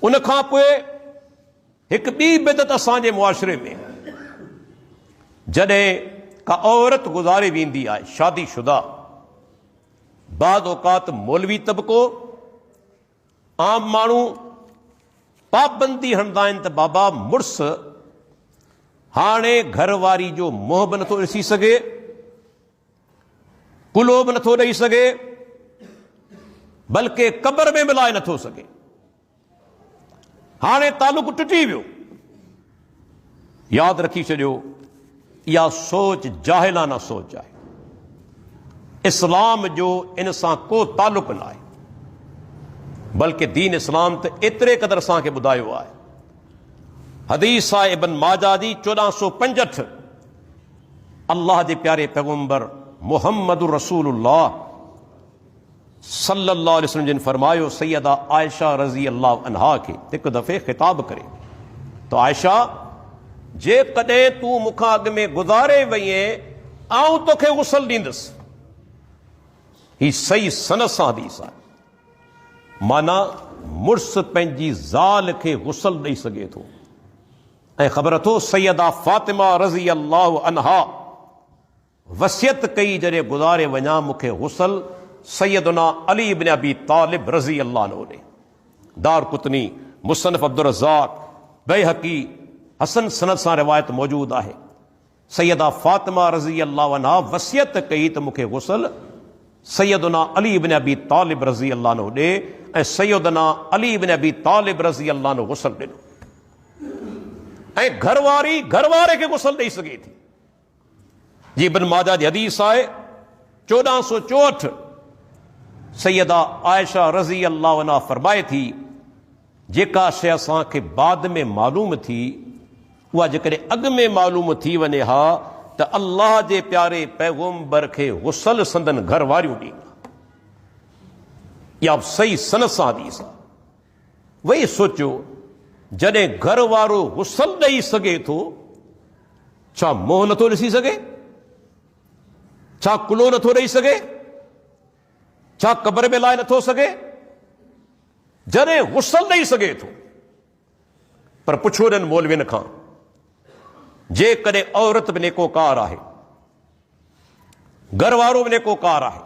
उन खां पोइ हिकु ॿी बिदत असांजे मुआशरे में, जॾहिं का औरत गुज़ारे वेंदी आहे शादीशुदा, बाज़ औक़ात मौलवी तबिको आम माण्हू पाबंदी हणंदा आहिनि त बाबा मुड़ुस हाणे घरवारी जो मुंहुं बि नथो ॾिसी सघे, कुलो बि नथो ॾेई सघे, बल्कि क़बर में बि लाहे नथो सघे। हाणे तालुक टुटी वियो। यादि रखी छॾियो, इहा सोच जाहिलाना सोच आहे। इस्लाम जो इन सां को तालुक न आहे, बल्कि दीन इस्लाम त एतिरे क़दर असांखे ॿुधायो आहे। हदीस आहे इब्न माजा जी 1465, अल्लाह जे प्यारे पैगंबर मुहम्मद रसूलुल्लाह सल्लल्लाहु अलैहि वसल्लम जिन फरमायो, सैयदा आयशा रज़ी अल्लाह अन्हा खे हिकु दफ़े ख़िताब करे, तो आयशा जे कॾहिं तूं मूंखां अॻु में गुज़ारे वईं आऊं तोखे गुसल ॾींदुसि। ही सही सनद सां हदीस आहे। माना मुड़ुस पंहिंजी ज़ाल खे गुसल ॾेई सघे थो। ऐं ख़बर अथो, सैयदा फातिमा रज़ी अल्लाह अन्हा वसियत कई, जॾहिं गुज़ारे वञा मूंखे गुसल सैयदना अली इब्न अबी तालिब रज़ी अल्लाह अन्हु ॾे। दारकुतनी, मुसन्नफ़ अब्दुर रज़्ज़ाक़, बैहक़ी हसन सनद सां रिवायत मौजूद आहे। सैयदा फातिमा रज़ी अल्लाह अन्हा वसियत कई त मूंखे गुसल सैयदना अली इब्न अबी तालिब रज़ी अल्लाह अन्हु ॾे, ऐं सैयदना अली इब्न अबी तालिब रज़ी अल्लाह अन्हु गुसल ॾिनो। ऐं घरवारी घरवारे खे गुसल ॾेई सघे थी। जी इब्न माजा जी हदीस आहे 1464, सैयदा आयशा रज़ी अल्लाह अन्हा फरमाए थी, जेका शइ असांखे बाद में मालूम थी, उहा जेकॾहिं अॻु में मालूम थी वञे हा त अल्लाह जे प्यारे पैगंबर खे गुसल संदन घर वारियूं ॾींदा। इहा सही सनद सां हदीस आहे। वही सोचियो, जॾहिं घर वारो गुसल ॾेई सघे थो, छा मुंहुं नथो ॾिसी सघे? छा कुलो नथो ॾेई सघे? छा क़बर में लाहे नथो सघे? जॾहिं गुसल ॾेई सघे थो। पर पुछो ॾियनि मौलवियुनि खां, जेकॾहिं औरत बि नेकोकार आहे, घर वारो बि नेकोकार आहे,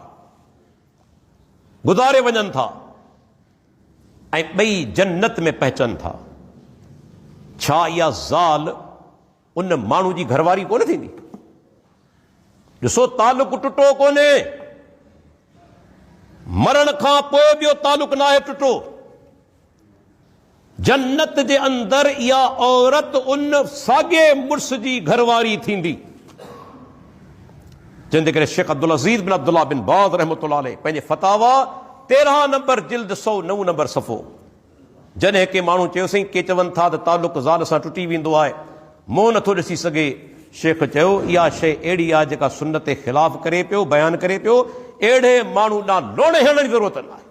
गुज़ारे वञनि था ऐं ॿई जन्नत में पहुचनि था, छा इहा ज़ाल उन माण्हू जी घरवारी कोन थींदी? ॾिसो, तालुक टुटो कोन्हे, मरण खां पोइ ॿियो तालुक न आहे टुटो। जन्नत जे अंदर इहा औरत उन साॻे मुड़ुस जी घरवारी थींदी। जंहिंजे करे शेख अब्दुल अज़ीज़ बिन अब्दुल्लाह बिन बाज़ रहमतुल्लाह अलैह पंहिंजे फतावा 13 नंबर जिल्द 109 नंबर सफ़ो, जॾहिं हिकु माण्हू चयोसीं के चवनि था त तालुक ज़ाल सां टुटी वेंदो आहे, मुंहुं नथो ॾिसी सघे, शेख चयो इहा शइ अहिड़ी आहे जेका सुन्नत जे ख़िलाफ़ करे पियो, बयानु करे पियो। अहिड़े माण्हू ॾांहुं लोणे हणण जी ज़रूरत न आहे,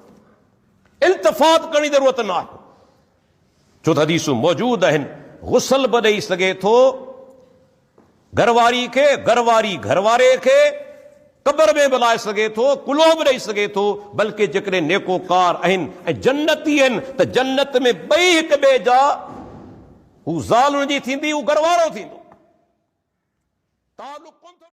इल्तिफ़ात करण जी ज़रूरत न आहे, छो त हदीसूं मौजूद आहिनि। गुसल बि ॾेई सघे थो घरवारी खे, घरवारी घरवारे खे क़बर में बि लाहे सघे थो, कुलो बि ॾेई सघे थो, बल्कि जेकॾहिं नेकोकार आहिनि ऐं जन्नती आहिनि त जन्नत में ॿई हिक ॿिए जा, हू ज़ाल हुनजी थींदी, हू घरवारो थींदो। तालुक